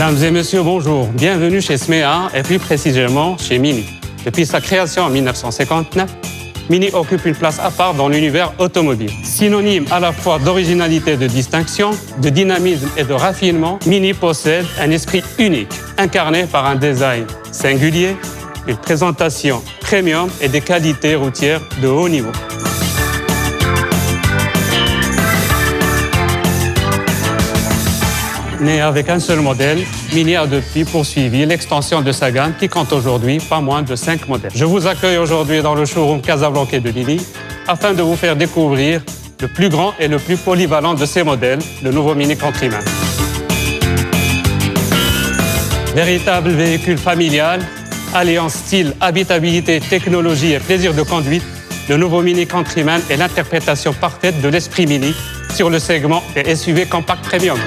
Mesdames et messieurs, bonjour. Bienvenue chez Sméa et plus précisément chez Mini. Depuis sa création en 1959, Mini occupe une place à part dans l'univers automobile. Synonyme à la fois d'originalité et de distinction, de dynamisme et de raffinement, Mini possède un esprit unique, incarné par un design singulier, une présentation premium et des qualités routières de haut niveau. Né avec un seul modèle, Mini a depuis poursuivi l'extension de sa gamme qui compte aujourd'hui pas moins de 5 modèles. Je vous accueille aujourd'hui dans le showroom Casablanca de Mini afin de vous faire découvrir le plus grand et le plus polyvalent de ces modèles, le nouveau Mini Countryman. Véritable véhicule familial, alliant style, habitabilité, technologie et plaisir de conduite, le nouveau Mini Countryman est l'interprétation parfaite de l'esprit Mini sur le segment des SUV compact premium.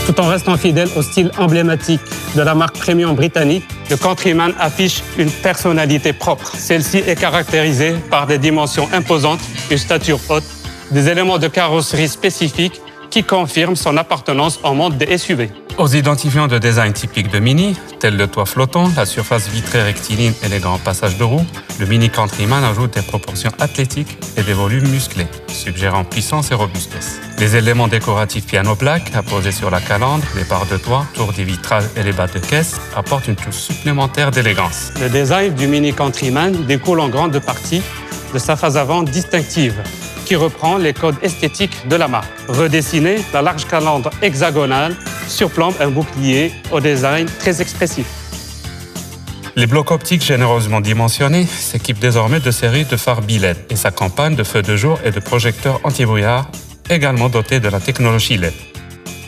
Tout en restant fidèle au style emblématique de la marque premium britannique, le Countryman affiche une personnalité propre. Celle-ci est caractérisée par des dimensions imposantes, une stature haute, des éléments de carrosserie spécifiques qui confirment son appartenance au monde des SUV. Aux identifiants de design typiques de Mini, tels le toit flottant, la surface vitrée rectiligne et les grands passages de roues, le Mini Countryman ajoute des proportions athlétiques et des volumes musclés, suggérant puissance et robustesse. Les éléments décoratifs piano black apposés sur la calandre, les barres de toit, tours des vitrages et les bas de caisse apportent une touche supplémentaire d'élégance. Le design du Mini Countryman découle en grande partie de sa face avant distinctive, qui reprend les codes esthétiques de la marque. Redessiné, la large calandre hexagonale surplombe un bouclier au design très expressif. Les blocs optiques généreusement dimensionnés s'équipent désormais de séries de phares bi-LED et s'accompagnent de feux de jour et de projecteurs anti-brouillard, également dotés de la technologie LED.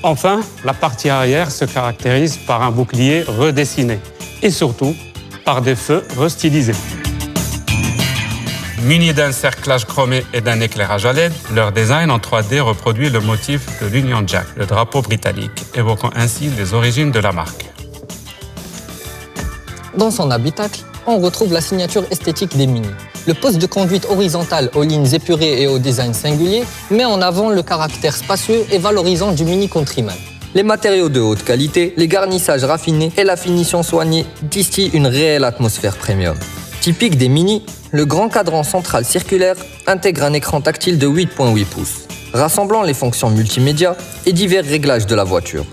Enfin, la partie arrière se caractérise par un bouclier redessiné et surtout par des feux restylisés. Munis d'un cerclage chromé et d'un éclairage à LED, leur design en 3D reproduit le motif de l'Union Jack, le drapeau britannique, évoquant ainsi les origines de la marque. Dans son habitacle, on retrouve la signature esthétique des Mini. Le poste de conduite horizontal aux lignes épurées et au design singulier met en avant le caractère spacieux et valorisant du Mini Countryman. Les matériaux de haute qualité, les garnissages raffinés et la finition soignée distillent une réelle atmosphère premium. Typique des Mini, le grand cadran central circulaire intègre un écran tactile de 8,8 pouces, rassemblant les fonctions multimédia et divers réglages de la voiture.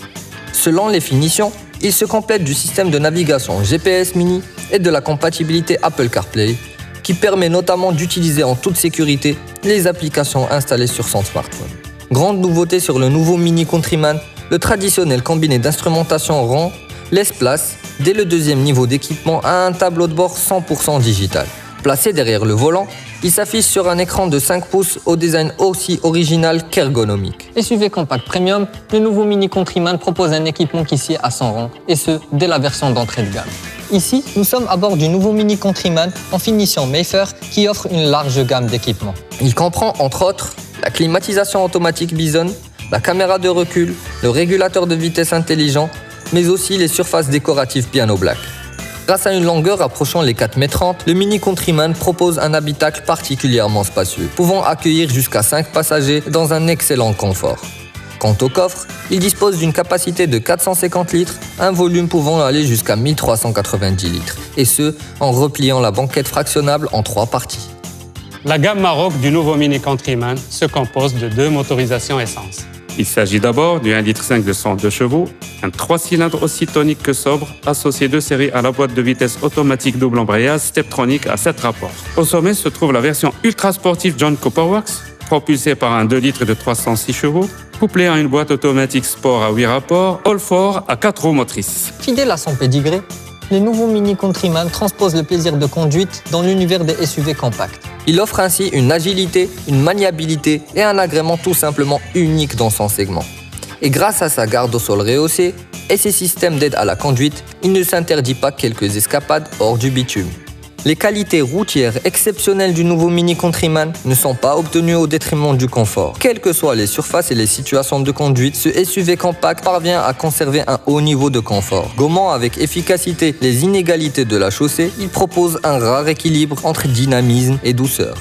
Selon les finitions, il se complète du système de navigation GPS Mini et de la compatibilité Apple CarPlay, qui permet notamment d'utiliser en toute sécurité les applications installées sur son smartphone. Grande nouveauté sur le nouveau Mini Countryman, le traditionnel combiné d'instrumentation rond laisse place, dès le deuxième niveau d'équipement, à un tableau de bord 100% digital. Placé derrière le volant, il s'affiche sur un écran de 5 pouces au design aussi original qu'ergonomique. SUV compact premium, le nouveau Mini Countryman propose un équipement qui sied à son rang, et ce, dès la version d'entrée de gamme. Ici, nous sommes à bord du nouveau Mini Countryman en finition Mayfair qui offre une large gamme d'équipements. Il comprend entre autres la climatisation automatique Bison, la caméra de recul, le régulateur de vitesse intelligent, mais aussi les surfaces décoratives piano black. Grâce à une longueur approchant les 4,30 m, le Mini Countryman propose un habitacle particulièrement spacieux, pouvant accueillir jusqu'à 5 passagers dans un excellent confort. Quant au coffre, il dispose d'une capacité de 450 litres, un volume pouvant aller jusqu'à 1390 litres, et ce, en repliant la banquette fractionnable en 3 parties. La gamme Maroc du nouveau Mini Countryman se compose de 2 motorisations essence. Il s'agit d'abord du 1,5 litre de 102 chevaux, un 3 cylindres aussi tonique que sobre, associé de série à la boîte de vitesse automatique double embrayage Steptronic à 7 rapports. Au sommet se trouve la version ultra sportive John Cooperworks, propulsée par un 2 litres de 306 chevaux, couplé à une boîte automatique sport à 8 rapports, all-4 à 4 roues motrices. Fidèle à son pédigré, le nouveau Mini Countryman transpose le plaisir de conduite dans l'univers des SUV compacts. Il offre ainsi une agilité, une maniabilité et un agrément tout simplement unique dans son segment. Et grâce à sa garde au sol rehaussée et ses systèmes d'aide à la conduite, il ne s'interdit pas quelques escapades hors du bitume. Les qualités routières exceptionnelles du nouveau Mini Countryman ne sont pas obtenues au détriment du confort. Quelles que soient les surfaces et les situations de conduite, ce SUV compact parvient à conserver un haut niveau de confort. Gommant avec efficacité les inégalités de la chaussée, il propose un rare équilibre entre dynamisme et douceur.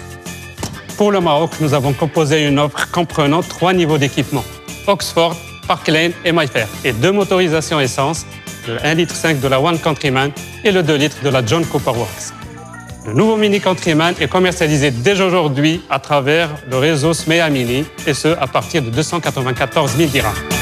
Pour le Maroc, nous avons composé une offre comprenant 3 niveaux d'équipement: Oxford, Park Lane et Mayfair, et 2 motorisations essence, le 1,5 litre de la One Countryman et le 2 litres de la John Cooper Works. Le nouveau Mini Countryman est commercialisé dès aujourd'hui à travers le réseau Smea Mini, et ce, à partir de 294 000 dirhams.